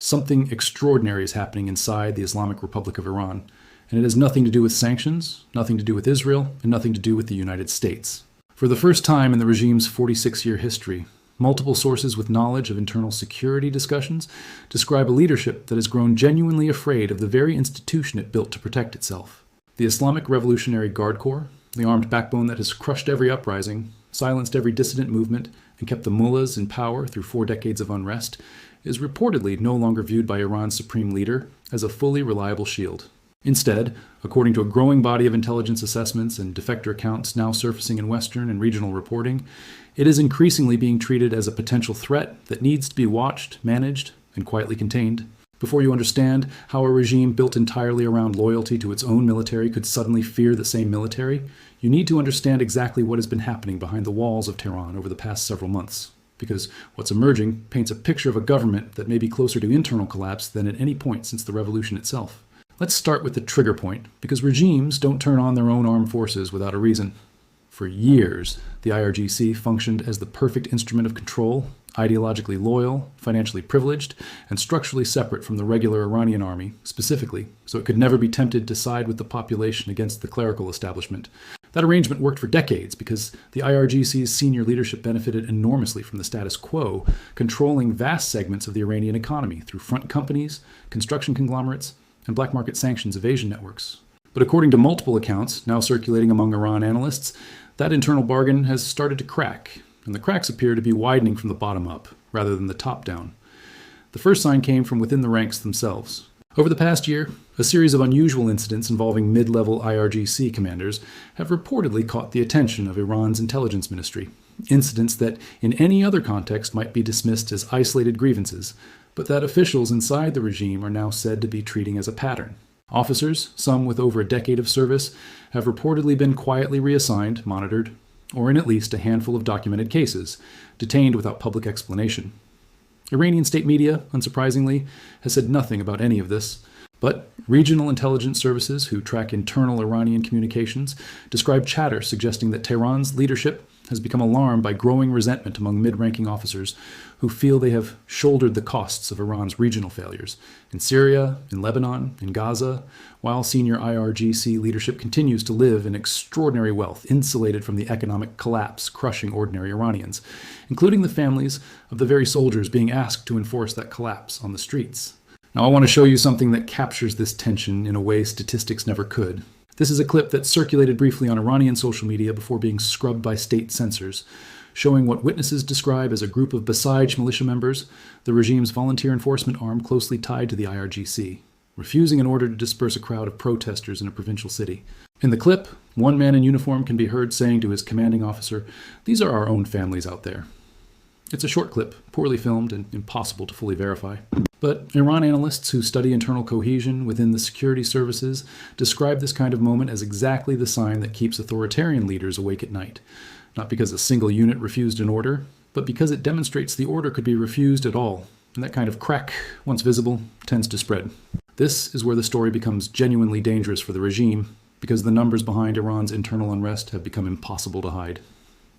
Something extraordinary is happening inside the Islamic Republic of Iran, and it has nothing to do with sanctions, nothing to do with Israel, and nothing to do with the United States. For the first time in the regime's 46-year history, multiple sources with knowledge of internal security discussions describe a leadership that has grown genuinely afraid of the very institution it built to protect itself. The Islamic Revolutionary Guard Corps, the armed backbone that has crushed every uprising, silenced every dissident movement, and kept the Mullahs in power through 4 decades of unrest, is reportedly no longer viewed by Iran's supreme leader as a fully reliable shield. Instead, according to a growing body of intelligence assessments and defector accounts now surfacing in Western and regional reporting, it is increasingly being treated as a potential threat that needs to be watched, managed, and quietly contained. Before you understand how a regime built entirely around loyalty to its own military could suddenly fear the same military, you need to understand exactly what has been happening behind the walls of Tehran over the past several months. Because what's emerging paints a picture of a government that may be closer to internal collapse than at any point since the revolution itself. Let's start with the trigger point, because regimes don't turn on their own armed forces without a reason. For years, the IRGC functioned as the perfect instrument of control, ideologically loyal, financially privileged, and structurally separate from the regular Iranian army, specifically, so it could never be tempted to side with the population against the clerical establishment. That arrangement worked for decades because the IRGC's senior leadership benefited enormously from the status quo, controlling vast segments of the Iranian economy through front companies, construction conglomerates, and black market sanctions evasion networks. But according to multiple accounts now circulating among Iran analysts, that internal bargain has started to crack, and the cracks appear to be widening from the bottom up, rather than the top down. The first sign came from within the ranks themselves. Over the past year, a series of unusual incidents involving mid-level IRGC commanders have reportedly caught the attention of Iran's intelligence ministry. Incidents that, in any other context, might be dismissed as isolated grievances, but that officials inside the regime are now said to be treating as a pattern. Officers, some with over a decade of service, have reportedly been quietly reassigned, monitored, or in at least a handful of documented cases, detained without public explanation. Iranian state media, unsurprisingly, has said nothing about any of this, but regional intelligence services who track internal Iranian communications describe chatter suggesting that Tehran's leadership has become alarmed by growing resentment among mid-ranking officers who feel they have shouldered the costs of Iran's regional failures in Syria, in Lebanon, in Gaza, while senior IRGC leadership continues to live in extraordinary wealth, insulated from the economic collapse crushing ordinary Iranians, including the families of the very soldiers being asked to enforce that collapse on the streets. Now, I want to show you something that captures this tension in a way statistics never could. This is a clip that circulated briefly on Iranian social media before being scrubbed by state censors, showing what witnesses describe as a group of besieged militia members, the regime's volunteer enforcement arm closely tied to the IRGC, refusing an order to disperse a crowd of protesters in a provincial city. In the clip, one man in uniform can be heard saying to his commanding officer, "These are our own families out there." It's a short clip, poorly filmed and impossible to fully verify. But Iran analysts who study internal cohesion within the security services describe this kind of moment as exactly the sign that keeps authoritarian leaders awake at night. Not because a single unit refused an order, but because it demonstrates the order could be refused at all. And that kind of crack, once visible, tends to spread. This is where the story becomes genuinely dangerous for the regime, because the numbers behind Iran's internal unrest have become impossible to hide.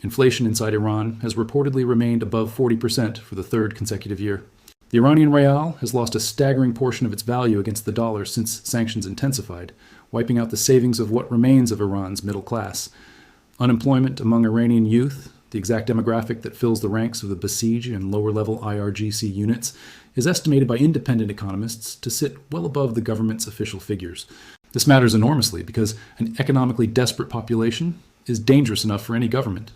Inflation inside Iran has reportedly remained above 40% for the 3rd consecutive year. The Iranian rial has lost a staggering portion of its value against the dollar since sanctions intensified, wiping out the savings of what remains of Iran's middle class. Unemployment among Iranian youth, the exact demographic that fills the ranks of the Basij and lower-level IRGC units, is estimated by independent economists to sit well above the government's official figures. This matters enormously because an economically desperate population is dangerous enough for any government.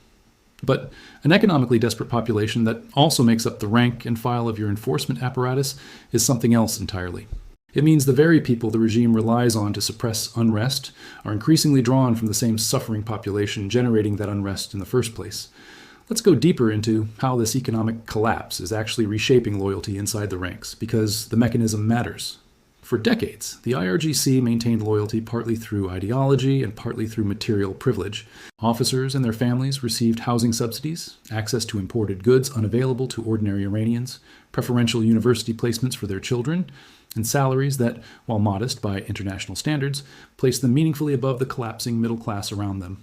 But an economically desperate population that also makes up the rank and file of your enforcement apparatus is something else entirely. It means the very people the regime relies on to suppress unrest are increasingly drawn from the same suffering population generating that unrest in the first place. Let's go deeper into how this economic collapse is actually reshaping loyalty inside the ranks, because the mechanism matters. For decades, the IRGC maintained loyalty partly through ideology and partly through material privilege. Officers and their families received housing subsidies, access to imported goods unavailable to ordinary Iranians, preferential university placements for their children, and salaries that, while modest by international standards, placed them meaningfully above the collapsing middle class around them.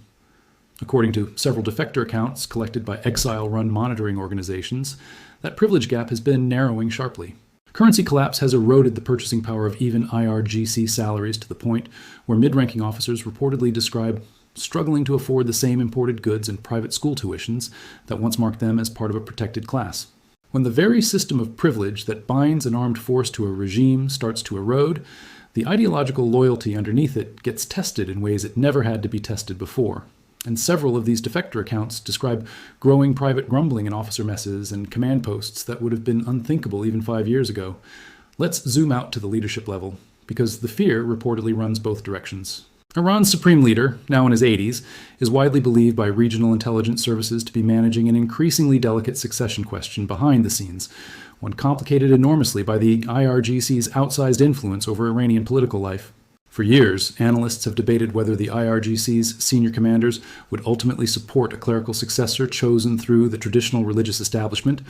According to several defector accounts collected by exile-run monitoring organizations, that privilege gap has been narrowing sharply. Currency collapse has eroded the purchasing power of even IRGC salaries to the point where mid-ranking officers reportedly describe struggling to afford the same imported goods and private school tuitions that once marked them as part of a protected class. When the very system of privilege that binds an armed force to a regime starts to erode, the ideological loyalty underneath it gets tested in ways it never had to be tested before. And several of these defector accounts describe growing private grumbling in officer messes and command posts that would have been unthinkable even 5 years ago. Let's zoom out to the leadership level, because the fear reportedly runs both directions. Iran's supreme leader, now in his 80s, is widely believed by regional intelligence services to be managing an increasingly delicate succession question behind the scenes, one complicated enormously by the IRGC's outsized influence over Iranian political life. For years, analysts have debated whether the IRGC's senior commanders would ultimately support a clerical successor chosen through the traditional religious establishment,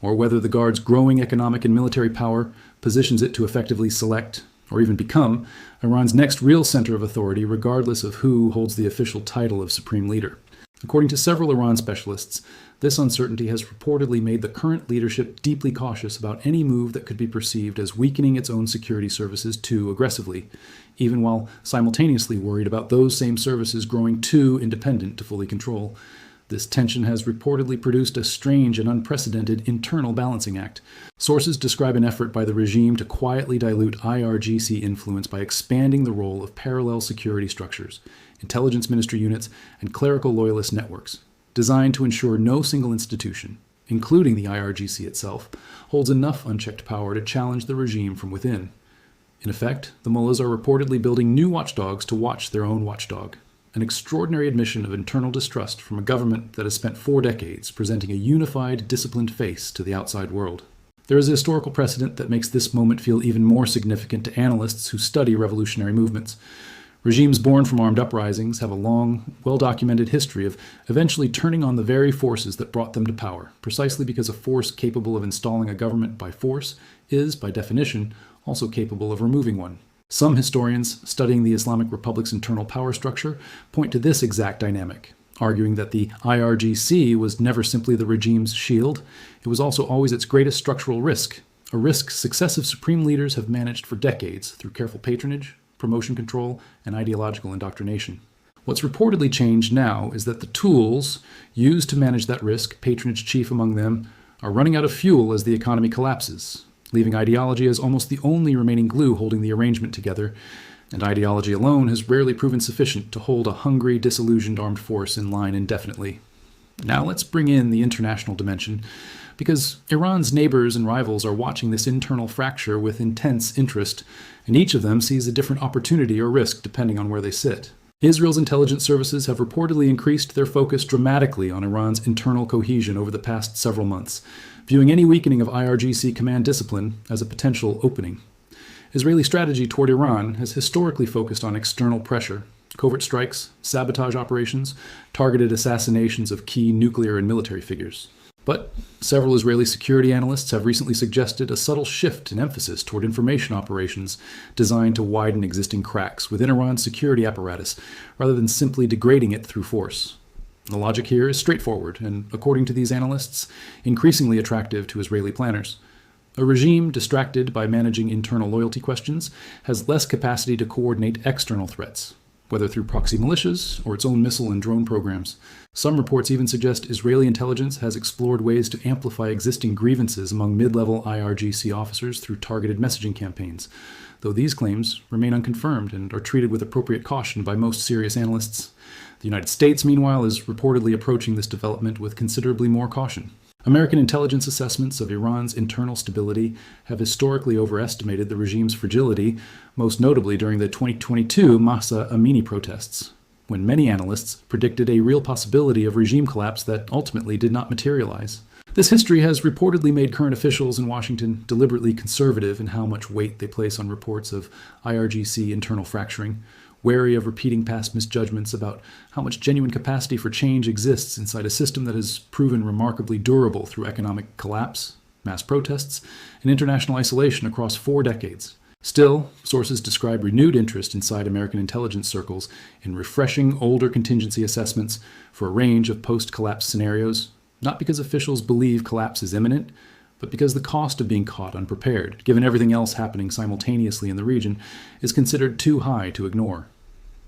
or whether the Guard's growing economic and military power positions it to effectively select, or even become, Iran's next real center of authority regardless of who holds the official title of supreme leader. According to several Iran specialists, this uncertainty has reportedly made the current leadership deeply cautious about any move that could be perceived as weakening its own security services too aggressively, even while simultaneously worried about those same services growing too independent to fully control. This tension has reportedly produced a strange and unprecedented internal balancing act. Sources describe an effort by the regime to quietly dilute IRGC influence by expanding the role of parallel security structures, intelligence ministry units, and clerical loyalist networks, designed to ensure no single institution, including the IRGC itself, holds enough unchecked power to challenge the regime from within. In effect, the mullahs are reportedly building new watchdogs to watch their own watchdog. An extraordinary admission of internal distrust from a government that has spent 4 decades presenting a unified, disciplined face to the outside world. There is a historical precedent that makes this moment feel even more significant to analysts who study revolutionary movements. Regimes born from armed uprisings have a long, well-documented history of eventually turning on the very forces that brought them to power, precisely because a force capable of installing a government by force is, by definition, also capable of removing one. Some historians studying the Islamic Republic's internal power structure point to this exact dynamic, arguing that the IRGC was never simply the regime's shield, it was also always its greatest structural risk, a risk successive supreme leaders have managed for decades through careful patronage, promotion control, and ideological indoctrination. What's reportedly changed now is that the tools used to manage that risk, patronage chief among them, are running out of fuel as the economy collapses, leaving ideology as almost the only remaining glue holding the arrangement together, and ideology alone has rarely proven sufficient to hold a hungry, disillusioned armed force in line indefinitely. Now let's bring in the international dimension, because Iran's neighbors and rivals are watching this internal fracture with intense interest, and each of them sees a different opportunity or risk depending on where they sit. Israel's intelligence services have reportedly increased their focus dramatically on Iran's internal cohesion over the past several months, viewing any weakening of IRGC command discipline as a potential opening. Israeli strategy toward Iran has historically focused on external pressure, covert strikes, sabotage operations, targeted assassinations of key nuclear and military figures. But several Israeli security analysts have recently suggested a subtle shift in emphasis toward information operations designed to widen existing cracks within Iran's security apparatus, rather than simply degrading it through force. The logic here is straightforward, and according to these analysts, increasingly attractive to Israeli planners. A regime distracted by managing internal loyalty questions has less capacity to coordinate external threats, whether through proxy militias or its own missile and drone programs. Some reports even suggest Israeli intelligence has explored ways to amplify existing grievances among mid-level IRGC officers through targeted messaging campaigns, though these claims remain unconfirmed and are treated with appropriate caution by most serious analysts. The United States, meanwhile, is reportedly approaching this development with considerably more caution. American intelligence assessments of Iran's internal stability have historically overestimated the regime's fragility, most notably during the 2022 Mahsa Amini protests, when many analysts predicted a real possibility of regime collapse that ultimately did not materialize. This history has reportedly made current officials in Washington deliberately conservative in how much weight they place on reports of IRGC internal fracturing, wary of repeating past misjudgments about how much genuine capacity for change exists inside a system that has proven remarkably durable through economic collapse, mass protests, and international isolation across 4 decades. Still, sources describe renewed interest inside American intelligence circles in refreshing older contingency assessments for a range of post-collapse scenarios, not because officials believe collapse is imminent, but because the cost of being caught unprepared, given everything else happening simultaneously in the region, is considered too high to ignore.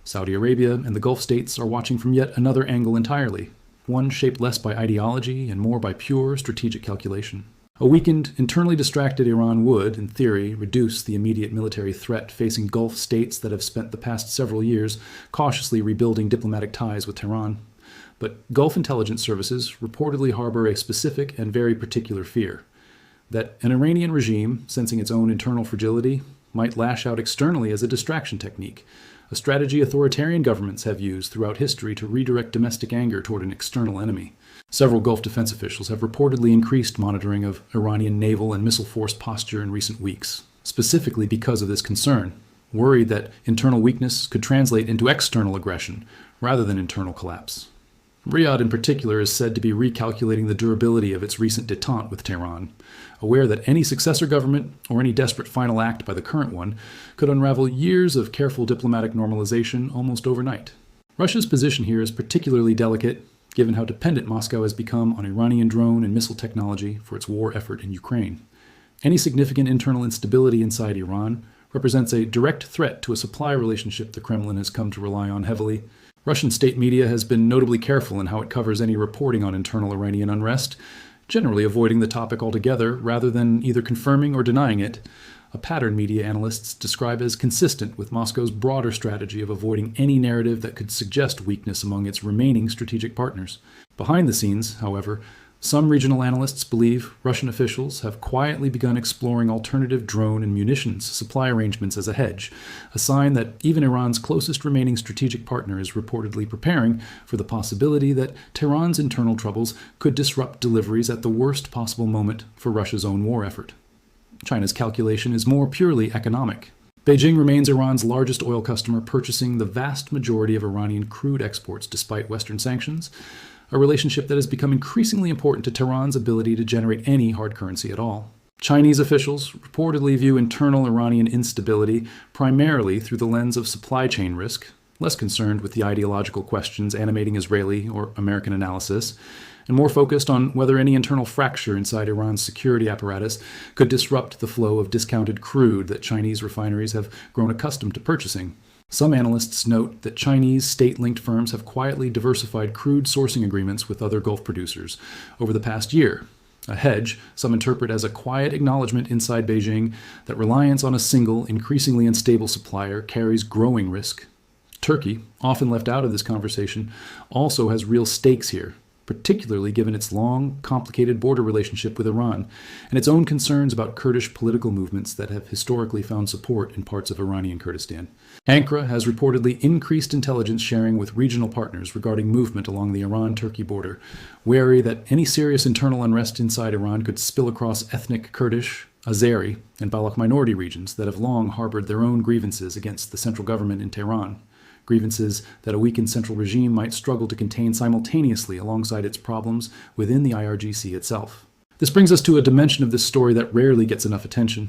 Saudi Arabia and the Gulf states are watching from yet another angle entirely, one shaped less by ideology and more by pure strategic calculation. A weakened, internally distracted Iran would, in theory, reduce the immediate military threat facing Gulf states that have spent the past several years cautiously rebuilding diplomatic ties with Tehran. But Gulf intelligence services reportedly harbor a specific and very particular fear that an Iranian regime, sensing its own internal fragility, might lash out externally as a distraction technique, a strategy authoritarian governments have used throughout history to redirect domestic anger toward an external enemy. Several Gulf defense officials have reportedly increased monitoring of Iranian naval and missile force posture in recent weeks, specifically because of this concern, worried that internal weakness could translate into external aggression rather than internal collapse. Riyadh in particular is said to be recalculating the durability of its recent détente with Tehran, aware that any successor government or any desperate final act by the current one could unravel years of careful diplomatic normalization almost overnight. Russia's position here is particularly delicate, given how dependent Moscow has become on Iranian drone and missile technology for its war effort in Ukraine. Any significant internal instability inside Iran represents a direct threat to a supply relationship the Kremlin has come to rely on heavily. Russian state media has been notably careful in how it covers any reporting on internal Iranian unrest, generally avoiding the topic altogether rather than either confirming or denying it, a pattern media analysts describe as consistent with Moscow's broader strategy of avoiding any narrative that could suggest weakness among its remaining strategic partners. Behind the scenes, however, some regional analysts believe Russian officials have quietly begun exploring alternative drone and munitions supply arrangements as a hedge, a sign that even Iran's closest remaining strategic partner is reportedly preparing for the possibility that Tehran's internal troubles could disrupt deliveries at the worst possible moment for Russia's own war effort. China's calculation is more purely economic. Beijing remains Iran's largest oil customer, purchasing the vast majority of Iranian crude exports despite Western sanctions, a relationship that has become increasingly important to Tehran's ability to generate any hard currency at all. Chinese officials reportedly view internal Iranian instability primarily through the lens of supply chain risk, less concerned with the ideological questions animating Israeli or American analysis, and more focused on whether any internal fracture inside Iran's security apparatus could disrupt the flow of discounted crude that Chinese refineries have grown accustomed to purchasing. Some analysts note that Chinese state-linked firms have quietly diversified crude sourcing agreements with other Gulf producers over the past year, a hedge some interpret as a quiet acknowledgement inside Beijing that reliance on a single, increasingly unstable supplier carries growing risk. Turkey, often left out of this conversation, also has real stakes here, particularly given its long, complicated border relationship with Iran and its own concerns about Kurdish political movements that have historically found support in parts of Iranian Kurdistan. Ankara has reportedly increased intelligence sharing with regional partners regarding movement along the Iran-Turkey border, wary that any serious internal unrest inside Iran could spill across ethnic Kurdish, Azeri, and Baloch minority regions that have long harbored their own grievances against the central government in Tehran. Grievances that a weakened central regime might struggle to contain simultaneously alongside its problems within the IRGC itself. This brings us to a dimension of this story that rarely gets enough attention.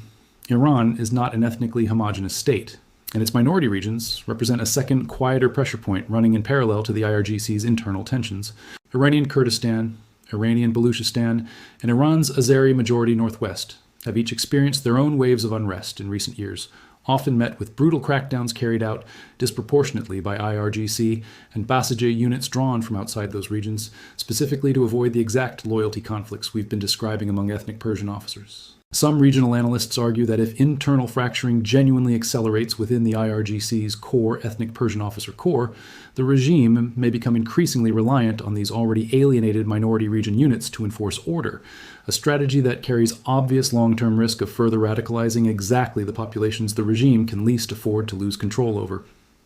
Iran is not an ethnically homogeneous state, and its minority regions represent a second, quieter pressure point running in parallel to the IRGC's internal tensions. Iranian Kurdistan, Iranian Baluchistan, and Iran's Azeri majority Northwest have each experienced their own waves of unrest in recent years, often met with brutal crackdowns carried out disproportionately by IRGC and Basijah units drawn from outside those regions, specifically to avoid the exact loyalty conflicts we've been describing among ethnic Persian officers. Some regional analysts argue that if internal fracturing genuinely accelerates within the IRGC's core ethnic Persian officer corps, the regime may become increasingly reliant on these already alienated minority region units to enforce order, a strategy that carries obvious long-term risk of further radicalizing exactly the populations the regime can least afford to lose control over.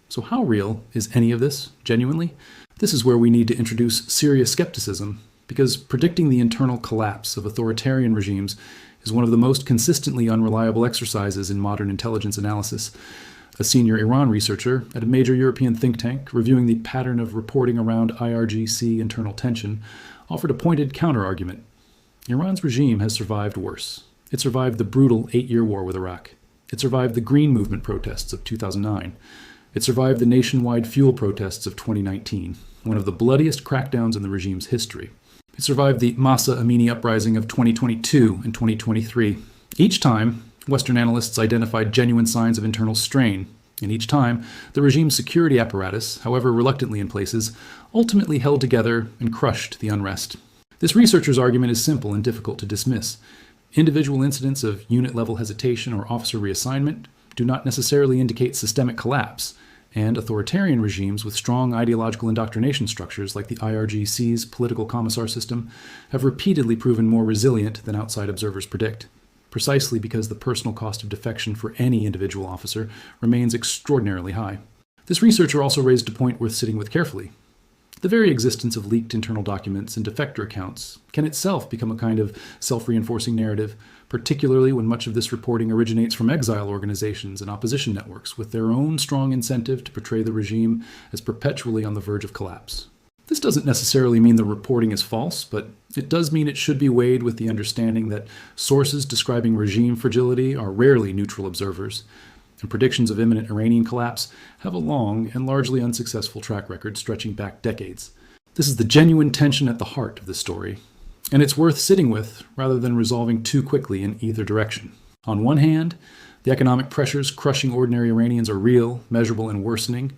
So how real is any of this, genuinely? This is where we need to introduce serious skepticism, because predicting the internal collapse of authoritarian regimes is one of the most consistently unreliable exercises in modern intelligence analysis. A senior Iran researcher at a major European think tank reviewing the pattern of reporting around IRGC internal tension offered a pointed counter-argument. Iran's regime has survived worse. It survived the brutal 8-year war with Iraq. It survived the Green Movement protests of 2009. It survived the nationwide fuel protests of 2019, one of the bloodiest crackdowns in the regime's history. It survived the Masa Amini uprising of 2022 and 2023. Each time, Western analysts identified genuine signs of internal strain, and each time, the regime's security apparatus, however reluctantly in places, ultimately held together and crushed the unrest. This researcher's argument is simple and difficult to dismiss. Individual incidents of unit-level hesitation or officer reassignment do not necessarily indicate systemic collapse, and authoritarian regimes with strong ideological indoctrination structures like the IRGC's political commissar system have repeatedly proven more resilient than outside observers predict, precisely because the personal cost of defection for any individual officer remains extraordinarily high. This researcher also raised a point worth sitting with carefully. The very existence of leaked internal documents and defector accounts can itself become a kind of self-reinforcing narrative, particularly when much of this reporting originates from exile organizations and opposition networks with their own strong incentive to portray the regime as perpetually on the verge of collapse. This doesn't necessarily mean the reporting is false, but it does mean it should be weighed with the understanding that sources describing regime fragility are rarely neutral observers, and predictions of imminent Iranian collapse have a long and largely unsuccessful track record stretching back decades. This is the genuine tension at the heart of the story, and it's worth sitting with rather than resolving too quickly in either direction. On one hand, the economic pressures crushing ordinary Iranians are real, measurable, and worsening,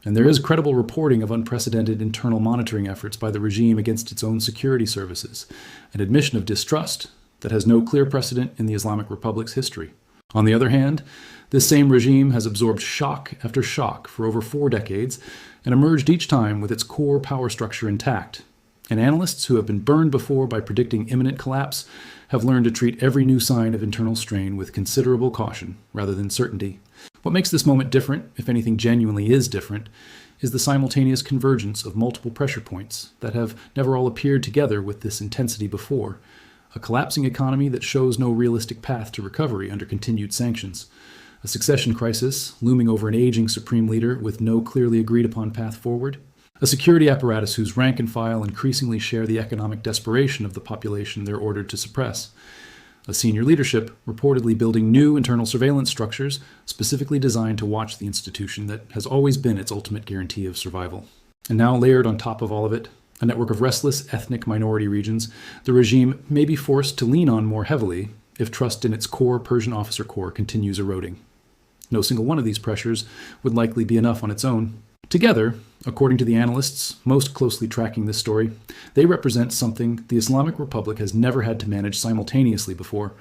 and there is credible reporting of unprecedented internal monitoring efforts by the regime against its own security services, an admission of distrust that has no clear precedent in the Islamic Republic's history. On the other hand, this same regime has absorbed shock after shock for over 4 decades and emerged each time with its core power structure intact. And analysts who have been burned before by predicting imminent collapse have learned to treat every new sign of internal strain with considerable caution rather than certainty. What makes this moment different, if anything genuinely is different, is the simultaneous convergence of multiple pressure points that have never all appeared together with this intensity before. A collapsing economy that shows no realistic path to recovery under continued sanctions. A succession crisis looming over an aging supreme leader with no clearly agreed upon path forward. A security apparatus whose rank and file increasingly share the economic desperation of the population they're ordered to suppress. A senior leadership reportedly building new internal surveillance structures specifically designed to watch the institution that has always been its ultimate guarantee of survival. And now layered on top of all of it, a network of restless ethnic minority regions the regime may be forced to lean on more heavily if trust in its core Persian officer corps continues eroding. No single one of these pressures would likely be enough on its own. Together, according to the analysts most closely tracking this story, they represent something the Islamic Republic has never had to manage simultaneously before.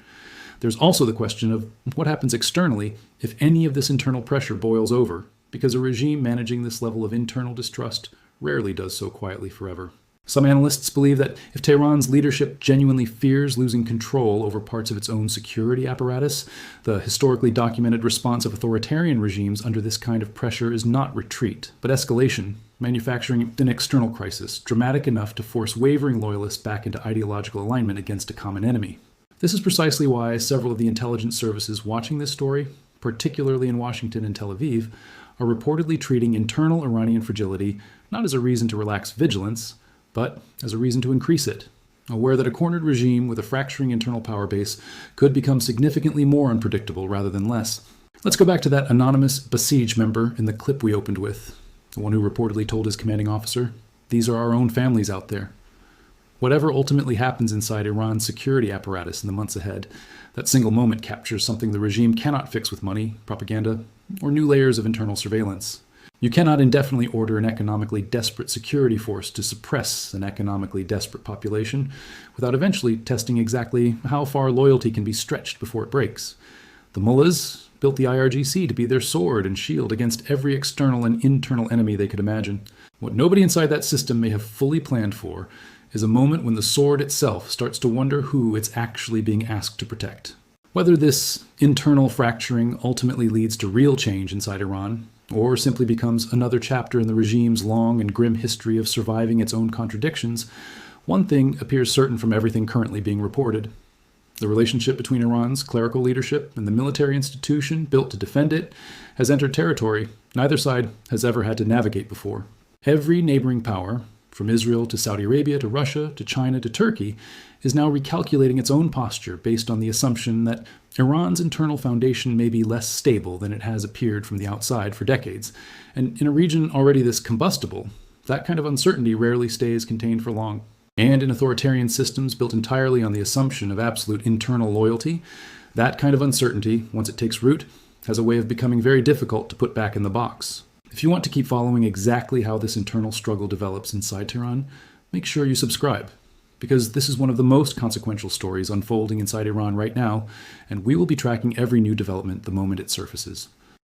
There's also the question of what happens externally if any of this internal pressure boils over, because a regime managing this level of internal distrust rarely does so quietly forever. Some analysts believe that if Tehran's leadership genuinely fears losing control over parts of its own security apparatus, the historically documented response of authoritarian regimes under this kind of pressure is not retreat, but escalation, manufacturing an external crisis dramatic enough to force wavering loyalists back into ideological alignment against a common enemy. This is precisely why several of the intelligence services watching this story, particularly in Washington and Tel Aviv, are reportedly treating internal Iranian fragility not as a reason to relax vigilance, but as a reason to increase it, aware that a cornered regime with a fracturing internal power base could become significantly more unpredictable rather than less. Let's go back to that anonymous Basij member in the clip we opened with, the one who reportedly told his commanding officer, "These are our own families out there." Whatever ultimately happens inside Iran's security apparatus in the months ahead, that single moment captures something the regime cannot fix with money, propaganda, or new layers of internal surveillance. You cannot indefinitely order an economically desperate security force to suppress an economically desperate population without eventually testing exactly how far loyalty can be stretched before it breaks. The Mullahs built the IRGC to be their sword and shield against every external and internal enemy they could imagine. What nobody inside that system may have fully planned for is a moment when the sword itself starts to wonder who it's actually being asked to protect. Whether this internal fracturing ultimately leads to real change inside Iran, or simply becomes another chapter in the regime's long and grim history of surviving its own contradictions, one thing appears certain from everything currently being reported. The relationship between Iran's clerical leadership and the military institution built to defend it has entered territory neither side has ever had to navigate before. Every neighboring power, from Israel to Saudi Arabia to Russia to China to Turkey, is now recalculating its own posture based on the assumption that Iran's internal foundation may be less stable than it has appeared from the outside for decades. And in a region already this combustible, that kind of uncertainty rarely stays contained for long. And in authoritarian systems built entirely on the assumption of absolute internal loyalty, that kind of uncertainty, once it takes root, has a way of becoming very difficult to put back in the box. If you want to keep following exactly how this internal struggle develops inside Tehran, make sure you subscribe, because this is one of the most consequential stories unfolding inside Iran right now, and we will be tracking every new development the moment it surfaces.